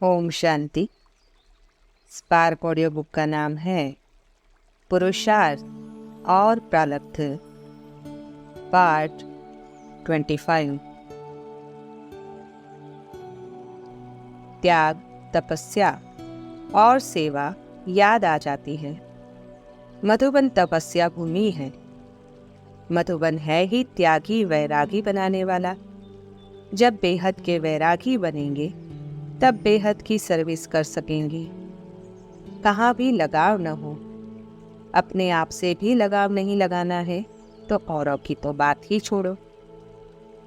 Om Shanti. Spark audio book का नाम है पुरुषार्थ और प्रारब्ध, पार्ट 25। त्याग, तपस्या और सेवा याद आ जाती है। मधुबन तपस्या भूमि है। मधुबन है ही त्यागी वैरागी बनाने वाला। जब बेहद के वैरागी बनेंगे तब बेहद की सर्विस कर सकेंगे। कहाँ भी लगाव न हो, अपने आप से भी लगाव नहीं लगाना है तो औरों की तो बात ही छोड़ो।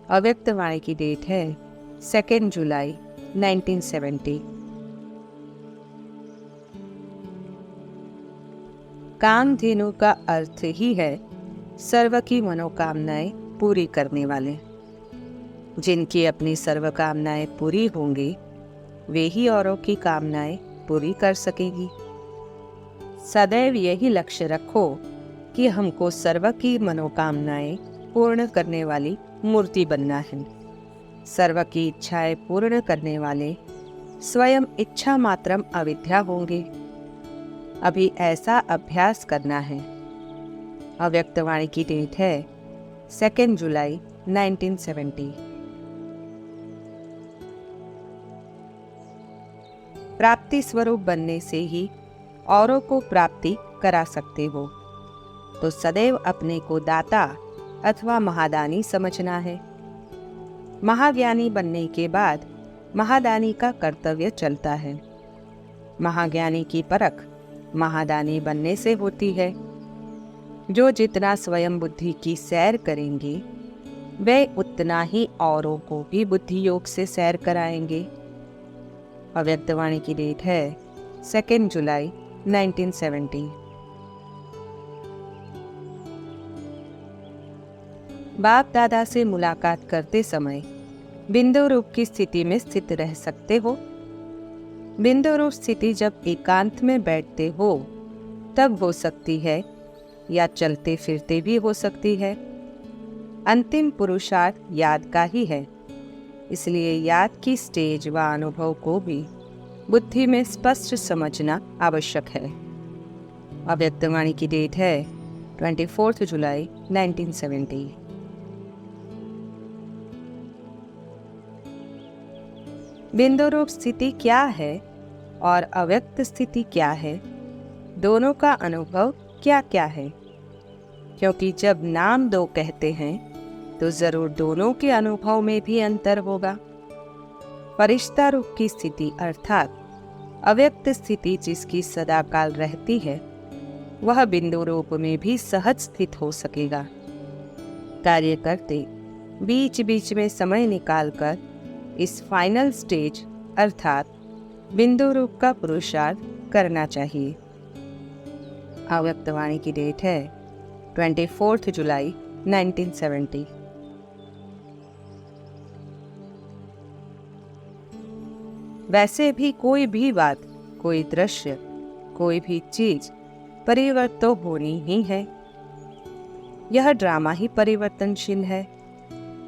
अव्यक्त वाणी की डेट है 2 जुलाई 1970। कामधेनु का अर्थ ही है सर्व की मनोकामनाएं पूरी करने वाले। जिनकी अपनी सर्व कामनाएं पूरी होंगी वे ही औरों की कामनाएं पूरी कर सकेगी। सदैव यही लक्ष्य रखो कि हमको सर्व की मनोकामनाएं पूर्ण करने वाली मूर्ति बनना है। सर्व की इच्छाएं पूर्ण करने वाले स्वयं इच्छा मात्रम अविद्या होंगे। अभी ऐसा अभ्यास करना है। अव्यक्त वाणी की डेट है 2 जुलाई 1970। प्राप्ति स्वरूप बनने से ही औरों को प्राप्ति करा सकते हो, तो सदैव अपने को दाता अथवा महादानी समझना है। महाज्ञानी बनने के बाद महादानी का कर्तव्य चलता है। महाज्ञानी की परख महादानी बनने से होती है। जो जितना स्वयं बुद्धि की सैर करेंगे वे उतना ही औरों को भी बुद्धि योग से सैर कराएंगे। अव्यक्त वाणी की डेट है 2 जुलाई 1970। बाप दादा से मुलाकात करते समय बिंदु रूप की स्थिति में स्थित रह सकते हो। बिंदु रूप स्थिति जब एकांत में बैठते हो तब हो सकती है या चलते फिरते भी हो सकती है। अंतिम पुरुषार्थ याद का ही है, इसलिए याद की स्टेज व अनुभव को भी बुद्धि में स्पष्ट समझना आवश्यक है। अव्यक्त वाणी की डेट है 24 जुलाई 1970। बिंदु रूप स्थिति क्या है और अव्यक्त स्थिति क्या है, दोनों का अनुभव क्या क्या है? क्योंकि जब नाम दो कहते हैं तो जरूर दोनों के अनुभव में भी अंतर होगा। फरिश्ता रूप की स्थिति अर्थात अव्यक्त स्थिति जिसकी सदाकाल रहती है वह बिंदु रूप में भी सहज स्थित हो सकेगा। कार्य करते बीच बीच में समय निकालकर इस फाइनल स्टेज अर्थात बिंदु रूप का पुरुषार्थ करना चाहिए। अव्यक्त वाणी की डेट है 24 जुलाई 1970। वैसे भी कोई भी बात, कोई दृश्य, कोई भी चीज परिवर्तित तो होनी ही है। यह ड्रामा ही परिवर्तनशील है।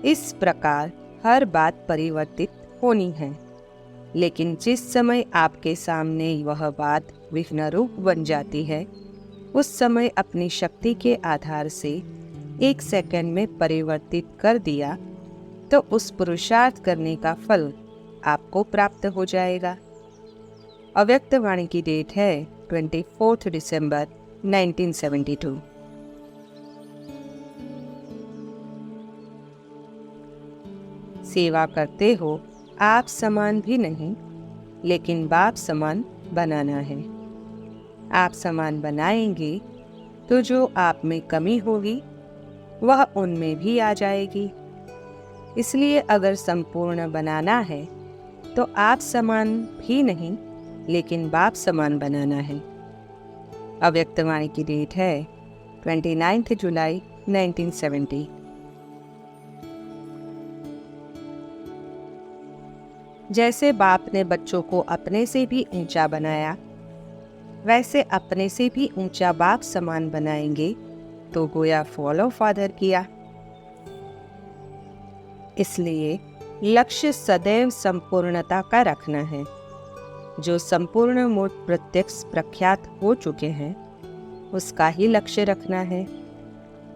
इस प्रकार हर बात परिवर्तित होनी है, लेकिन जिस समय आपके सामने वह बात विघ्न रूप बन जाती है उस समय अपनी शक्ति के आधार से 1 सेकंड में परिवर्तित कर दिया तो उस पुरुषार्थ करने का फल आपको प्राप्त हो जाएगा। अव्यक्त वाणी की डेट है 24 दिसंबर 1972। सेवा करते हो आप समान भी नहीं, लेकिन बाप समान बनाना है। आप समान बनाएंगे तो जो आप में कमी होगी वह उनमें भी आ जाएगी। इसलिए अगर संपूर्ण बनाना है तो आप समान भी नहीं, लेकिन बाप समान बनाना है। अव्यक्त वाणी की डेट है 29 जुलाई 1970। जैसे बाप ने बच्चों को अपने से भी ऊंचा बनाया, वैसे अपने से भी ऊंचा बाप समान बनाएंगे तो गोया फॉलो फादर किया। इसलिए लक्ष्य सदैव संपूर्णता का रखना है। जो संपूर्ण मूर्त प्रत्यक्ष प्रख्यात हो चुके हैं उसका ही लक्ष्य रखना है।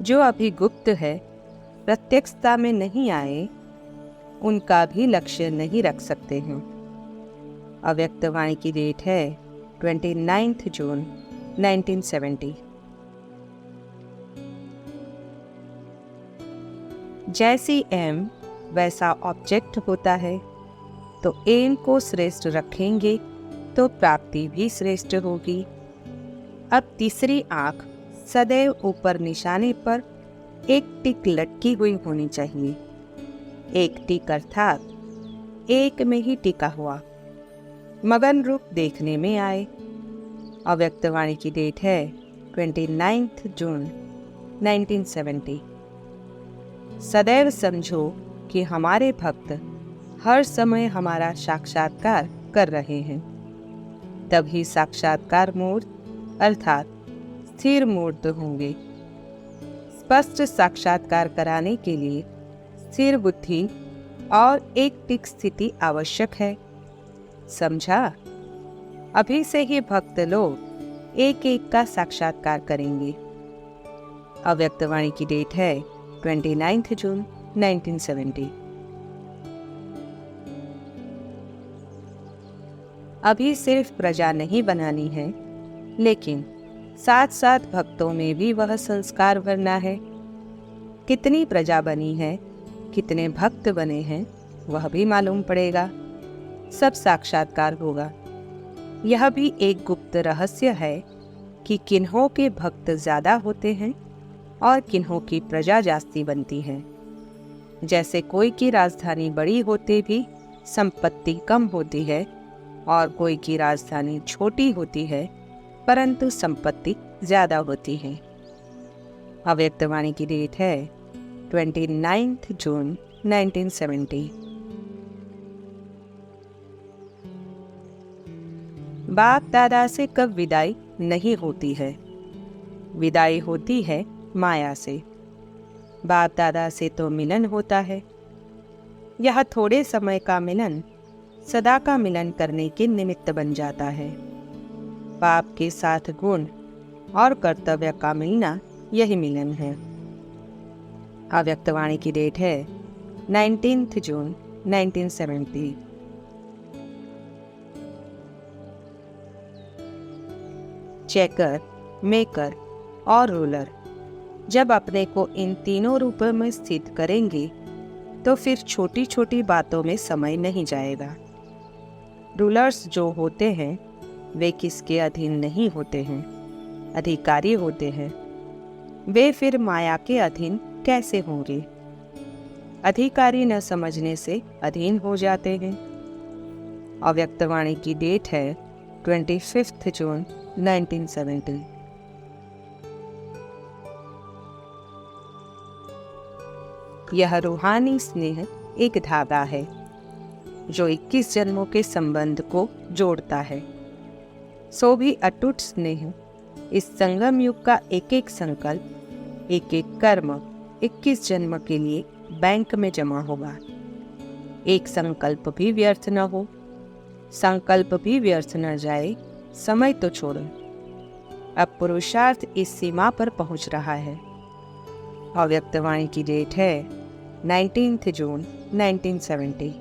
जो अभी गुप्त है, प्रत्यक्षता में नहीं आए, उनका भी लक्ष्य नहीं रख सकते हैं। अव्यक्त वाणी की डेट है 29 जून 1970। जैसी एम वैसा ऑब्जेक्ट होता है, तो एम को श्रेष्ठ रखेंगे तो प्राप्ति भी श्रेष्ठ होगी। अब तीसरी आंख सदैव ऊपर निशाने पर एक टिक लटकी हुई होनी चाहिए। एक टिक अर्थात एक में ही टिका हुआ, मगन रूप देखने में आए। अव्यक्त वाणी की डेट है 29 जून 1970। सदैव समझो कि हमारे भक्त हर समय हमारा साक्षात्कार कर रहे हैं, तभी साक्षात्कार मूर्त अर्थात स्थिर मूर्त होंगे। स्पष्ट साक्षात्कार कराने के लिए स्थिर बुद्धि और एक टिक स्थिति आवश्यक है। समझा? अभी से ही भक्त लोग एक एक का साक्षात्कार करेंगे। अव्यक्त वाणी की डेट है 29 जून 1970। अभी सिर्फ प्रजा नहीं बनानी है, लेकिन साथ साथ भक्तों में भी वह संस्कार भरना है। कितनी प्रजा बनी है, कितने भक्त बने हैं, वह भी मालूम पड़ेगा। सब साक्षात्कार होगा। यह भी एक गुप्त रहस्य है कि किन्हों के भक्त ज़्यादा होते हैं और किन्हों की प्रजा जास्ती बनती है। जैसे कोई की राजधानी बड़ी होते भी संपत्ति कम होती है और कोई की राजधानी छोटी होती है परंतु संपत्ति ज़्यादा होती है। अव्यक्त वाणी की डेट है 29 जून 1970। बाप दादा से कब विदाई नहीं होती है? विदाई होती है माया से। बाप दादा से तो मिलन होता है। यह थोड़े समय का मिलन सदा का मिलन करने के निमित्त बन जाता है। पाप के साथ गुण और कर्तव्य का मिलना यही मिलन है। अव्यक्त वाणी की डेट है 19 जून 1970। चेकर, मेकर और रूलर जब अपने को इन तीनों रूपों में स्थित करेंगे तो फिर छोटी छोटी बातों में समय नहीं जाएगा। रूलर्स जो होते हैं वे किसके अधीन नहीं होते हैं, अधिकारी होते हैं। वे फिर माया के अधीन कैसे होंगे? अधिकारी न समझने से अधीन हो जाते हैं। अव्यक्त वाणी की डेट है 25 जून 1970। यह रूहानी स्नेह एक धागा है जो 21 जन्मों के संबंध को जोड़ता है। सो भी अटूट स्नेह इस संगम युग का एक एक संकल्प, एक एक कर्म 21 जन्म के लिए बैंक में जमा होगा। एक संकल्प भी व्यर्थ न हो, संकल्प भी व्यर्थ न जाए, समय तो छोड़ो। अब पुरुषार्थ इस सीमा पर पहुंच रहा है। अव्यक्त वाणी की डेट है 19 जून 1970।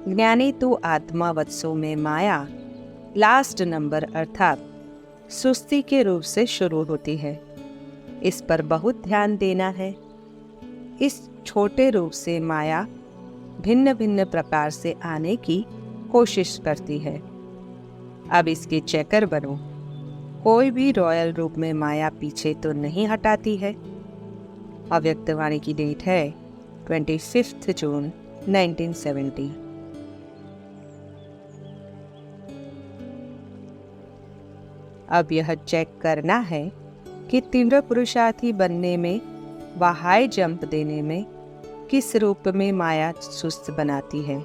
ज्ञानी तो आत्मा वत्सों में माया लास्ट नंबर अर्थात सुस्ती के रूप से शुरू होती है। इस पर बहुत ध्यान देना है। इस छोटे रूप से माया भिन्न भिन्न प्रकार से आने की कोशिश करती है। अब इसके चेकर बनो। कोई भी रॉयल रूप में माया पीछे तो नहीं हटाती है। अव्यक्त वाणी की डेट है 25 जून 1970। अब यह चेक करना है कि तीव्र पुरुषार्थी बनने में व हाई जंप देने में किस रूप में माया सुस्त बनाती है।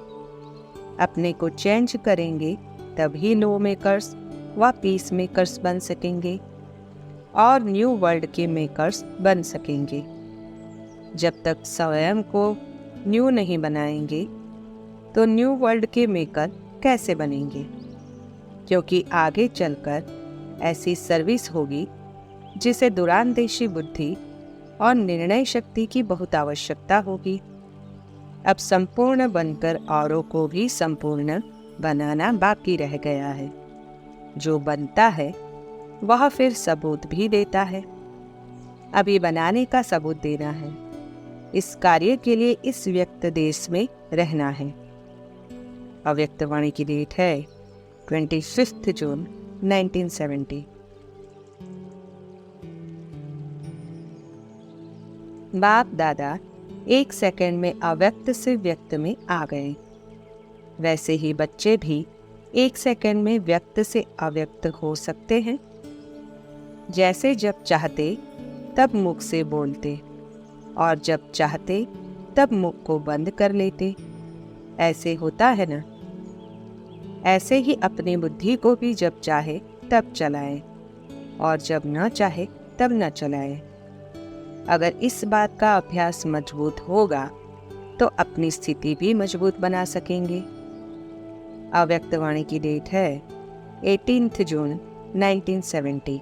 अपने को चेंज करेंगे तभी नो मेकर्स व पीस मेकर्स बन सकेंगे और न्यू वर्ल्ड के मेकर्स बन सकेंगे। जब तक स्वयं को न्यू नहीं बनाएंगे तो न्यू वर्ल्ड के मेकर कैसे बनेंगे? क्योंकि आगे चलकर ऐसी सर्विस होगी जिसे दूरांदेशी बुद्धि और निर्णय शक्ति की बहुत आवश्यकता होगी। अब संपूर्ण बनकर औरों को भी संपूर्ण बनाना बाकी रह गया है। जो बनता है वह फिर सबूत भी देता है। अभी बनाने का सबूत देना है। इस कार्य के लिए इस व्यक्त देश में रहना है। अव्यक्त वाणी की डेट है 25 जून 1970। बाप दादा 1 सेकंड में अव्यक्त से व्यक्त में आ गए। वैसे ही बच्चे भी 1 सेकंड में व्यक्त से अव्यक्त हो सकते हैं। जैसे जब चाहते तब मुख से बोलते और जब चाहते तब मुख को बंद कर लेते। ऐसे होता है ना? ऐसे ही अपनी बुद्धि को भी जब चाहे तब चलाए और जब न चाहे तब न चलाए। अगर इस बात का अभ्यास मजबूत होगा तो अपनी स्थिति भी मजबूत बना सकेंगे। अव्यक्त वाणी की डेट है 18 जून 1970।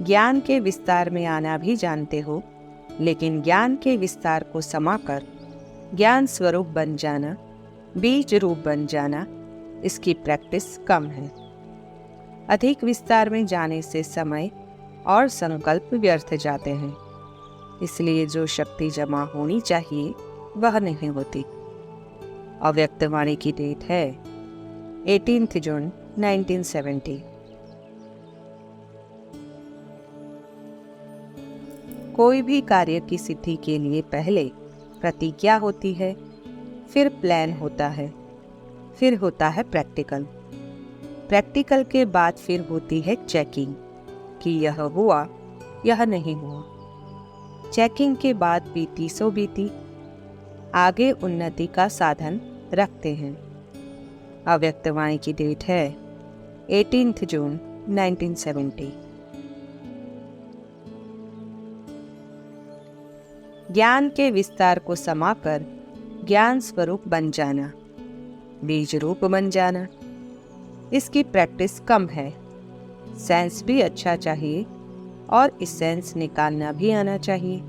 ज्ञान के विस्तार में आना भी जानते हो, लेकिन ज्ञान के विस्तार को समाकर ज्ञान स्वरूप बन जाना, बीज रूप बन जाना, इसकी प्रैक्टिस कम है। अधिक विस्तार में जाने से समय और संकल्प व्यर्थ जाते हैं। इसलिए जो शक्ति जमा होनी चाहिए वह नहीं होती। अव्यक्त वाणी की डेट है 18 जून 1970। कोई भी कार्य की सिद्धि के लिए पहले प्रतिज्ञा होती है, फिर प्लान होता है, फिर होता है प्रैक्टिकल। प्रैक्टिकल के बाद फिर होती है चेकिंग कि यह हुआ, यह नहीं हुआ। चेकिंग के बाद बीती सो बीती। आगे उन्नति का साधन रखते हैं। अव्यक्त वाणी की डेट है 18 जून 1970। ज्ञान के विस्तार को समाकर ज्ञान स्वरूप बन जाना, बीज रूप बन जाना, इसकी प्रैक्टिस कम है। सेंस भी अच्छा चाहिए और इस सेंस निकालना भी आना चाहिए।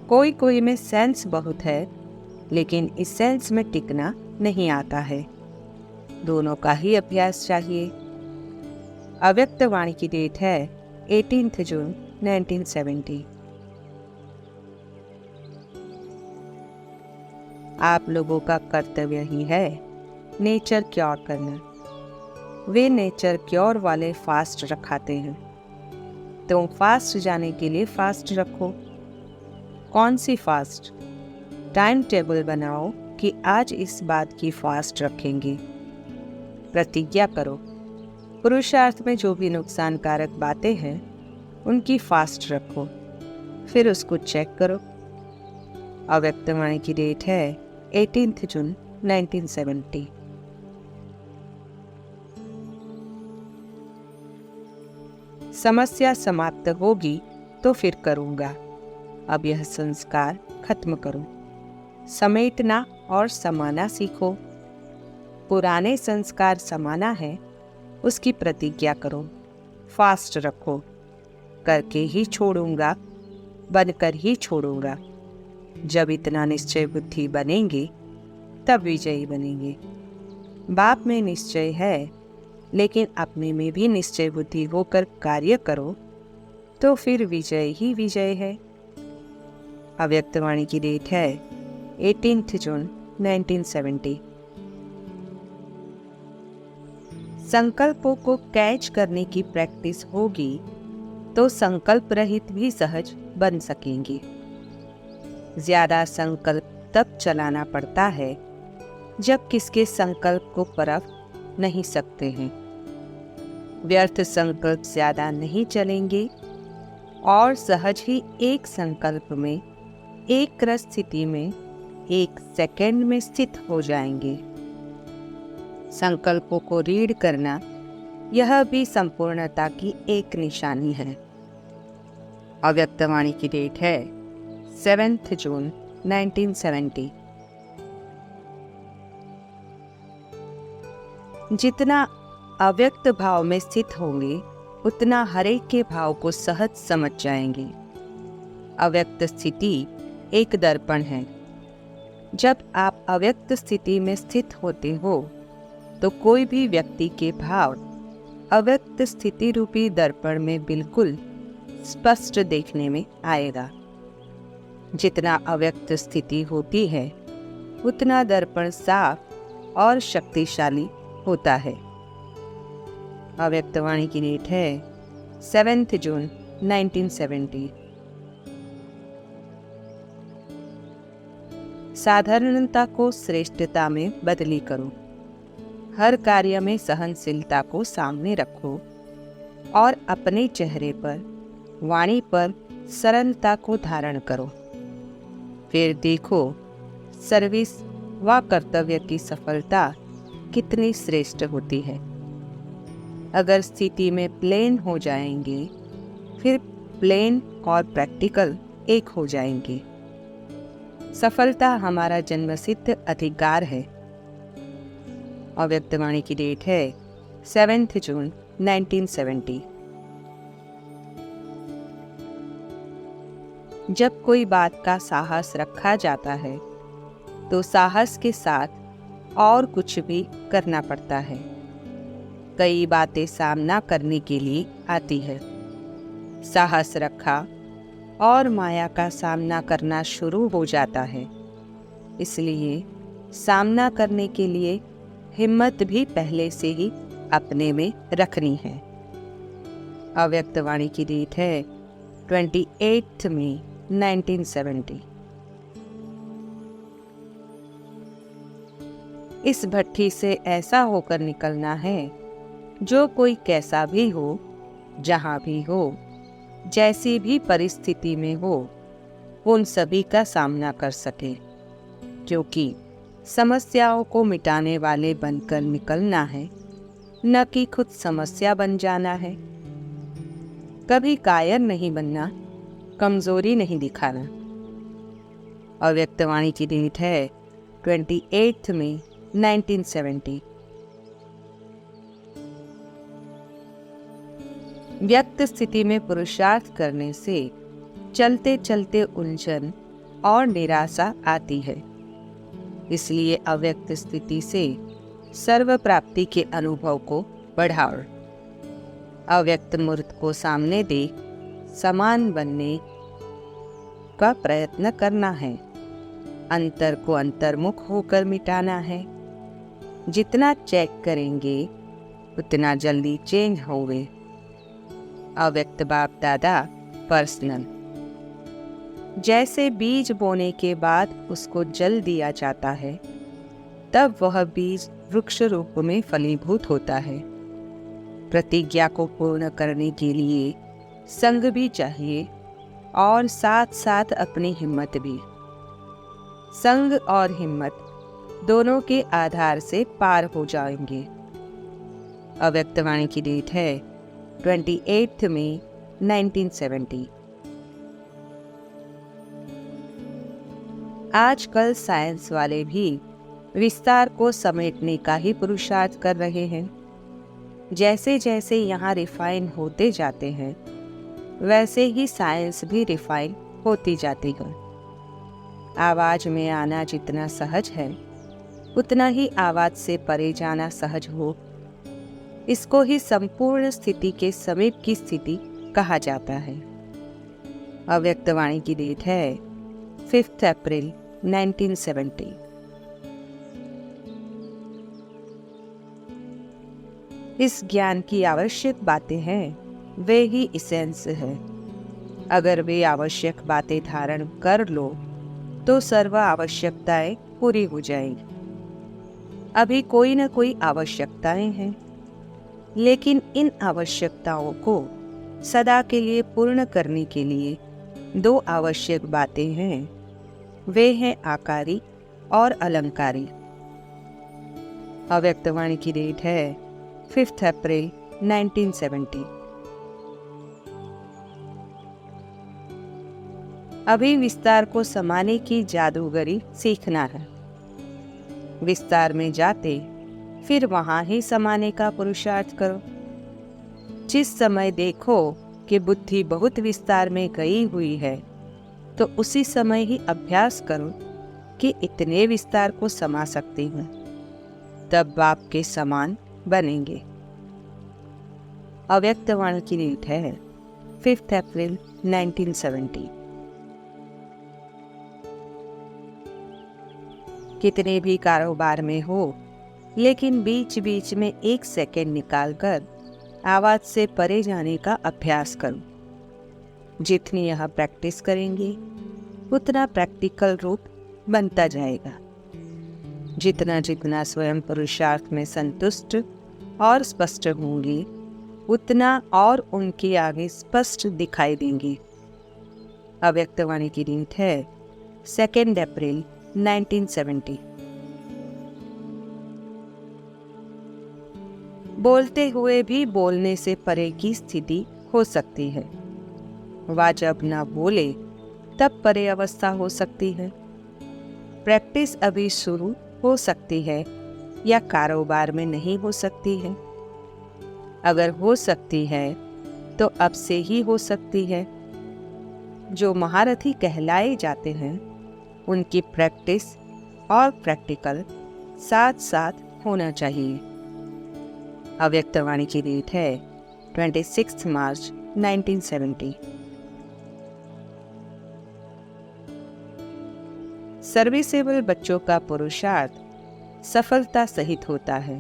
कोई कोई में सेंस बहुत है, लेकिन इस सेंस में टिकना नहीं आता है। दोनों का ही अभ्यास चाहिए। अव्यक्त वाणी की डेट है 18 जून 1970। आप लोगों का कर्तव्य ही है नेचर क्योर करना। वे नेचर क्योर वाले फास्ट रखाते हैं। तुम फास्ट जाने के लिए फास्ट रखो। कौन सी फास्ट? टाइम टेबल बनाओ कि आज इस बात की फास्ट रखेंगे। प्रतिज्ञा करो। पुरुषार्थ में जो भी नुकसानकारक बातें हैं उनकी फास्ट रखो, फिर उसको चेक करो। अव्यक्त वाणी की डेट है 18 जून 1970। समस्या समाप्त होगी तो फिर करूंगा। अब यह संस्कार खत्म करो। समेटना और समाना सीखो। पुराने संस्कार समाना है, उसकी प्रतिज्ञा करो। फास्ट रखो। करके ही छोड़ूंगा, बनकर ही छोड़ूंगा। जब इतना निश्चय बुद्धि बनेंगे तब विजयी बनेंगे। बाप में निश्चय है, लेकिन अपने में भी निश्चय बुद्धि होकर कार्य करो तो फिर विजय ही विजय है। अव्यक्त वाणी की डेट है 18 जून 1970। संकल्पों को कैच करने की प्रैक्टिस होगी तो संकल्प रहित भी सहज बन सकेंगे। ज्यादा संकल्प तब चलाना पड़ता है जब किसके संकल्प को परख नहीं सकते हैं। व्यर्थ संकल्प ज्यादा नहीं चलेंगे और सहज ही एक संकल्प में, एक रस स्थिति में 1 सेकंड में स्थित हो जाएंगे। संकल्पों को रीड करना, यह भी संपूर्णता की एक निशानी है। अव्यक्तवाणी की डेट है 7 जून 1970। जितना अव्यक्त भाव में स्थित होंगे उतना हरेक के भाव को सहज समझ जाएंगे। अव्यक्त स्थिति एक दर्पण है। जब आप अव्यक्त स्थिति में स्थित होते हो तो कोई भी व्यक्ति के भाव अव्यक्त स्थिति रूपी दर्पण में बिल्कुल स्पष्ट देखने में आएगा। जितना अव्यक्त स्थिति होती है उतना दर्पण साफ और शक्तिशाली होता है। अव्यक्तवाणी की डेट है 7 जून 1970। साधारणता को श्रेष्ठता में बदली करो। हर कार्य में सहनशीलता को सामने रखो और अपने चेहरे पर, वाणी पर सरलता को धारण करो। फिर देखो सर्विस व कर्तव्य की सफलता कितनी श्रेष्ठ होती है। अगर स्थिति में प्लेन हो जाएंगे फिर प्लेन और प्रैक्टिकल एक हो जाएंगे। सफलता हमारा जन्मसिद्ध अधिकार है। अव्यक्तवाणी की डेट है 7 जून 1970। जब कोई बात का साहस रखा जाता है तो साहस के साथ और कुछ भी करना पड़ता है। कई बातें सामना करने के लिए आती है। साहस रखा और माया का सामना करना शुरू हो जाता है। इसलिए सामना करने के लिए हिम्मत भी पहले से ही अपने में रखनी है। अव्यक्तवाणी की डेट है 28 मई 1970। इस भट्ठी से ऐसा होकर निकलना है जो कोई कैसा भी हो, जहां भी हो, जैसी भी परिस्थिति में हो, उन सभी का सामना कर सके। क्योंकि समस्याओं को मिटाने वाले बनकर निकलना है, न कि खुद समस्या बन जाना है। कभी कायर नहीं बनना, कमजोरी नहीं दिखाना। अव्यक्तवाणी की डेट है 28 मई 1970। व्यक्त स्थिति में पुरुषार्थ करने से चलते चलते उलझन और निराशा आती है। इसलिए अव्यक्त स्थिति से सर्व प्राप्ति के अनुभव को बढ़ाओ। अव्यक्त मूर्त को सामने देख समान बनने का प्रयत्न करना है। अंतर को अंतर्मुख होकर मिटाना है। जितना चेक करेंगे उतना जल्दी चेंज होंगे। अव्यक्त बाप दादा पर्सनल। जैसे बीज बोने के बाद उसको जल दिया जाता है, तब वह बीज वृक्ष रूप में फलीभूत होता है। प्रतिज्ञा को पूर्ण करने के लिए संग भी चाहिए और साथ साथ अपनी हिम्मत भी। संग और हिम्मत दोनों के आधार से पार हो जाएंगे। अव्यक्तवाणी की डेट है 28 मई 1970। आजकल साइंस वाले भी विस्तार को समेटने का ही पुरुषार्थ कर रहे हैं। जैसे जैसे यहाँ रिफाइन होते जाते हैं वैसे ही साइंस भी रिफाइन होती जाती है। आवाज में आना जितना सहज है उतना ही आवाज से परे जाना सहज हो। इसको ही संपूर्ण स्थिति के समीप की स्थिति कहा जाता है। अव्यक्तवाणी की डेट है 5 अप्रैल 1970। इस ज्ञान की आवश्यक बातें हैं, वे ही इसेंस है। अगर वे आवश्यक बातें धारण कर लो तो सर्व आवश्यकताएं पूरी हो जाएंगी। अभी कोई न कोई आवश्यकताएं हैं, लेकिन इन आवश्यकताओं को सदा के लिए पूर्ण करने के लिए दो आवश्यक बातें हैं। वे हैं आकारी और अलंकारी। अव्यक्तवाणी की डेट है 5 अप्रैल 1970। अभी विस्तार को समाने की जादूगरी सीखना है। विस्तार में जाते फिर वहां ही समाने का पुरुषार्थ करो। जिस समय देखो कि बुद्धि बहुत विस्तार में गई हुई है, तो उसी समय ही अभ्यास करो कि इतने विस्तार को समा सकती हूँ, तब बाप के समान बनेंगे। अव्यक्त वाणी की डेट है 5 अप्रैल 1970। कितने भी कारोबार में हो, लेकिन बीच बीच में 1 सेकंड निकालकर आवाज से परे जाने का अभ्यास करो। जितनी यह प्रैक्टिस करेंगे उतना प्रैक्टिकल रूप बनता जाएगा। जितना जितना स्वयं पुरुषार्थ में संतुष्ट और स्पष्ट होंगे, उतना और उनके आगे स्पष्ट दिखाई देंगे। अव्यक्त वाणी की डेट है 2 अप्रैल 1970। बोलते हुए भी बोलने से परे की स्थिति हो सकती है। वह जब न बोले तब परे अवस्था हो सकती है। प्रैक्टिस अभी शुरू हो सकती है या कारोबार में नहीं हो सकती है। अगर हो सकती है तो अब से ही हो सकती है। जो महारथी कहलाए जाते हैं, उनकी प्रैक्टिस और प्रैक्टिकल साथ साथ होना चाहिए। अव्यक्त वाणी की डेट है 26 मार्च 1970। सर्विसेबल बच्चों का पुरुषार्थ सफलता सहित होता है।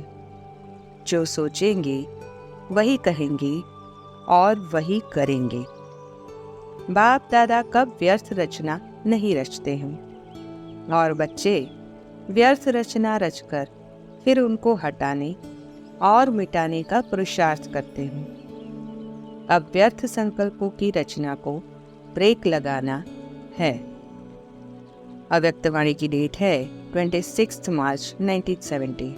जो सोचेंगे वही कहेंगे और वही करेंगे। बाप दादा कब व्यर्थ रचना नहीं रचते हैं, और बच्चे व्यर्थ रचना रचकर फिर उनको हटाने और मिटाने का पुरुषार्थ करते हैं। अब व्यर्थ संकल्पों की रचना को ब्रेक लगाना है। अव्यक्त वाणी की डेट है 26 मार्च 1970।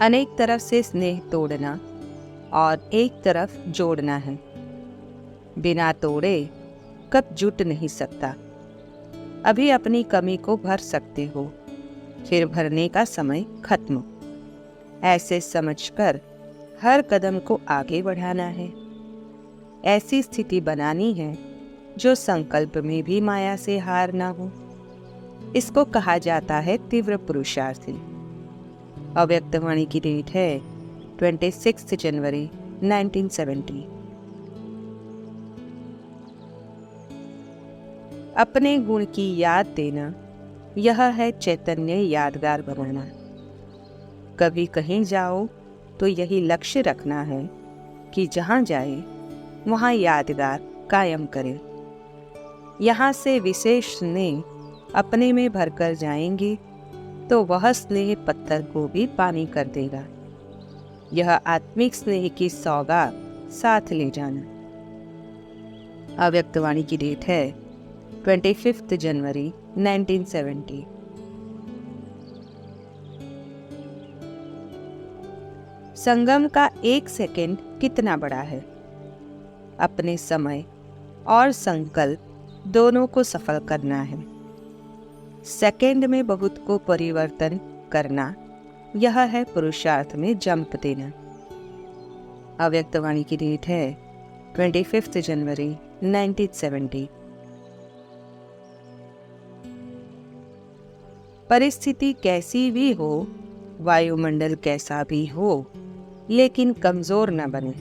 अनेक तरफ से स्नेह तोड़ना और एक तरफ जोड़ना है। बिना तोड़े कब जुट नहीं सकता। अभी अपनी कमी को भर सकते हो, फिर भरने का समय खत्म। ऐसे समझकर हर कदम को आगे बढ़ाना है। ऐसी स्थिति बनानी है जो संकल्प में भी माया से हार ना हो। इसको कहा जाता है तीव्र पुरुषार्थी। अव्यक्त वाणी की डेट है 26 जनवरी 1970। अपने गुण की याद देना, यह है चैतन्य यादगार बनाना। कभी कहीं जाओ तो यही लक्ष्य रखना है कि जहाँ जाए वहाँ यादगार कायम करें। यहाँ से विशेष स्नेह अपने में भरकर जाएंगे तो वह स्नेह पत्थर को भी पानी कर देगा। यह आत्मिक स्नेह की सौगात साथ ले जाना। अव्यक्त वाणी की डेट है 25 जनवरी 1970। संगम का 1 सेकंड कितना बड़ा है। अपने समय और संकल्प दोनों को सफल करना है। सेकंड में बहुत को परिवर्तन करना, यह है पुरुषार्थ में जंप देना। अव्यक्त वाणी की डेट है 25 जनवरी 1970। परिस्थिति कैसी भी हो, वायुमंडल कैसा भी हो, लेकिन कमजोर न बने,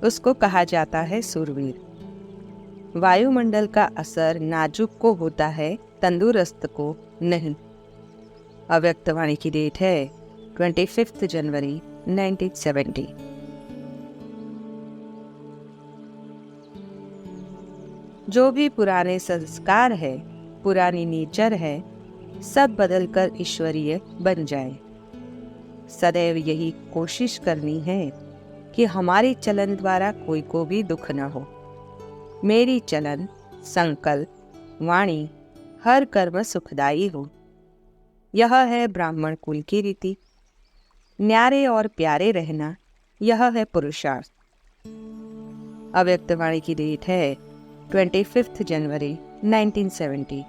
उसको कहा जाता है सुरवीर। वायुमंडल का असर नाजुक को होता है, तंदुरुस्त को नहीं। अव्यक्त वाणी की डेट है 25 जनवरी 1970। जो भी पुराने संस्कार है, पुरानी नेचर है, सब बदलकर ईश्वरीय बन जाए। सदैव यही कोशिश करनी है कि हमारे चलन द्वारा कोई को भी दुख न हो। मेरी चलन, संकल्प, वाणी, हर कर्म सुखदायी हो। यह है ब्राह्मण कुल की रीति। न्यारे और प्यारे रहना, यह है पुरुषार्थ। अव्यक्त वाणी की डेट है 25 जनवरी 1970।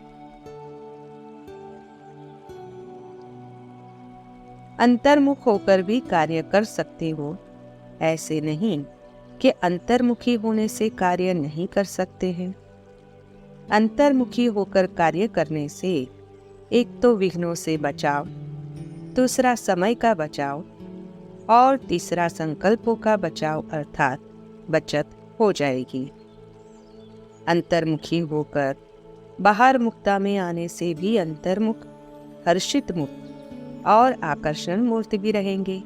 अंतर्मुख होकर भी कार्य कर सकते हो, ऐसे नहीं कि अंतर्मुखी होने से कार्य नहीं कर सकते हैं। अंतर्मुखी होकर कार्य करने से एक तो विघ्नों से बचाव, दूसरा समय का बचाव और तीसरा संकल्पों का बचाव अर्थात बचत हो जाएगी। अंतर्मुखी होकर बाहर मुक्ता में आने से भी अंतर्मुख, हर्षित मुक्त और आकर्षण मूर्ति भी रहेंगे।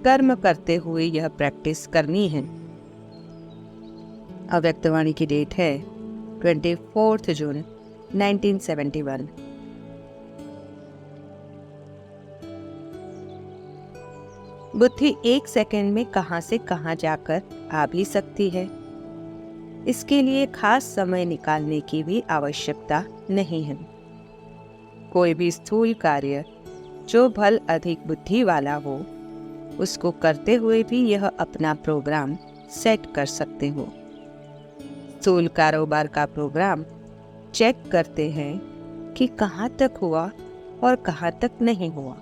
कर्म करते हुए यह प्रैक्टिस करनी है। अव्यक्त वाणी की डेट है 24 जून 1971। बुद्धि एक सेकंड में कहां से कहां जाकर आ भी सकती है। इसके लिए खास समय निकालने की भी आवश्यकता नहीं है। कोई भी स्थूल कार्य जो भल अधिक बुद्धि वाला हो, उसको करते हुए भी यह अपना प्रोग्राम सेट कर सकते हो। स्थूल कारोबार का प्रोग्राम चेक करते हैं कि कहाँ तक हुआ और कहाँ तक नहीं हुआ।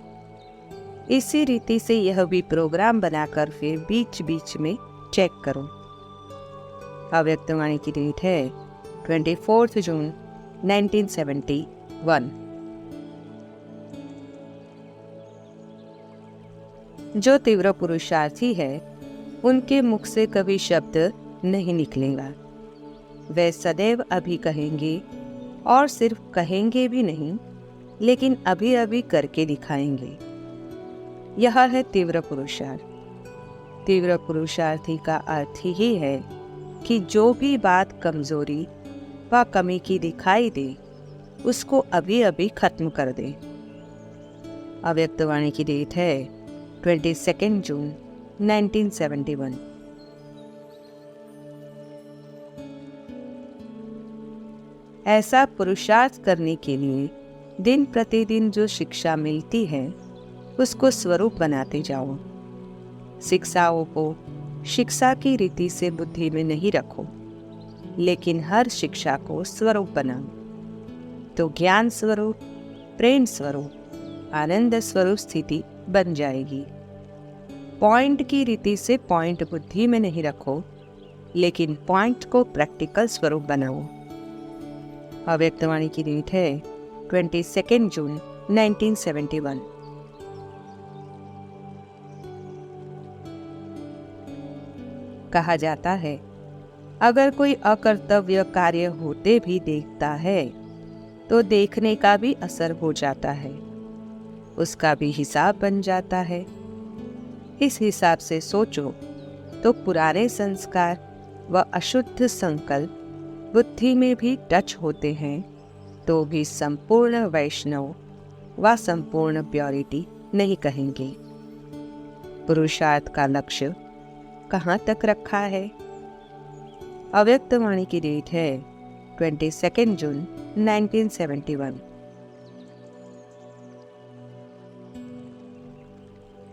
इसी रीति से यह भी प्रोग्राम बनाकर फिर बीच बीच में चेक करो। अव्यक्त वाणी की डेट है 24 जून 1971। जो तीव्र पुरुषार्थी है, उनके मुख से कभी शब्द नहीं निकलेगा। वे सदैव अभी कहेंगे और सिर्फ कहेंगे भी नहीं, लेकिन अभी अभी करके दिखाएंगे। यह है तीव्र पुरुषार्थ। तीव्र पुरुषार्थी का अर्थ ही है कि जो भी बात कमजोरी व कमी की दिखाई दे, उसको अभी अभी खत्म कर दे। अव्यक्त वाणी की डेट है 22 जून 1971। ऐसा पुरुषार्थ करने के लिए दिन प्रतिदिन जो शिक्षा मिलती है, उसको स्वरूप बनाते जाओ। शिक्षाओं को शिक्षा की रीति से बुद्धि में नहीं रखो, लेकिन हर शिक्षा को स्वरूप बनाओ, तो ज्ञान स्वरूप, प्रेम स्वरूप, आनंद स्वरूप स्थिति बन जाएगी। पॉइंट की रीति से पॉइंट बुद्धि में नहीं रखो, लेकिन पॉइंट को प्रैक्टिकल स्वरूप बनाओ। अव्यक्त वाणी की डेट है 22 जून 1971। कहा जाता है, अगर कोई अकर्तव्य कार्य होते भी देखता है, तो देखने का भी असर हो जाता है, उसका भी हिसाब बन जाता है। इस हिसाब से सोचो तो पुराने संस्कार व अशुद्ध संकल्प बुद्धि में भी टच होते हैं, तो भी संपूर्ण वैष्णव व संपूर्ण प्योरिटी नहीं कहेंगे। पुरुषार्थ का लक्ष्य कहाँ तक रखा है? अव्यक्त वाणी की डेट है 22 जून 1971।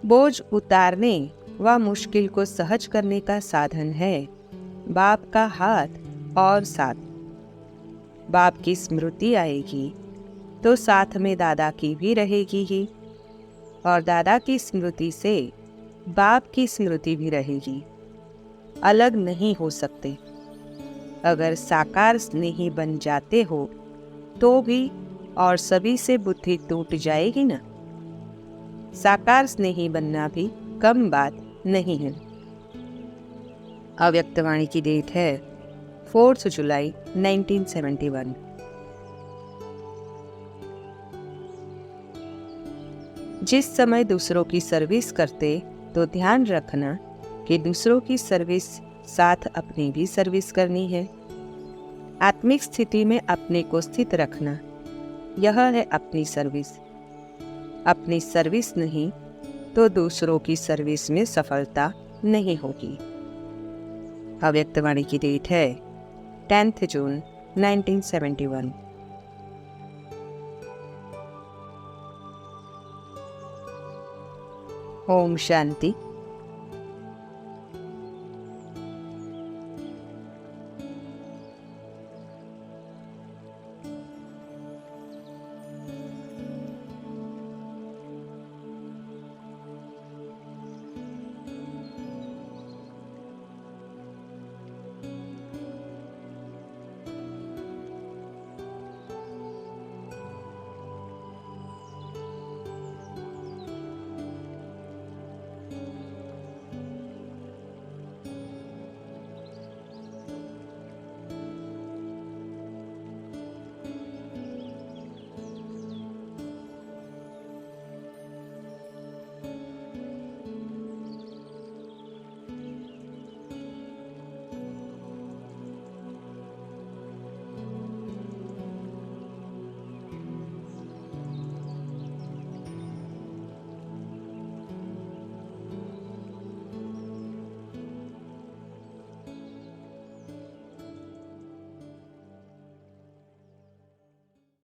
बोझ उतारने व मुश्किल को सहज करने का साधन है बाप का हाथ और साथ। बाप की स्मृति आएगी तो साथ में दादा की भी रहेगी ही, और दादा की स्मृति से बाप की स्मृति भी रहेगी। अलग नहीं हो सकते। अगर साकार स्नेही बन जाते हो तो भी और सभी से बुद्धि टूट जाएगी ना। साकार स्नेही बनना भी कम बात नहीं है। अव्यक्त वाणी की डेट है 4 जुलाई 1971। जिस समय दूसरों की सर्विस करते तो ध्यान रखना कि दूसरों की सर्विस साथ अपनी भी सर्विस करनी है। आत्मिक स्थिति में अपने को स्थित रखना, यह है अपनी सर्विस। अपनी सर्विस नहीं तो दूसरों की सर्विस में सफलता नहीं होगी। अव्यक्त वाणी की डेट है 10 जून 1971। ओम शांति।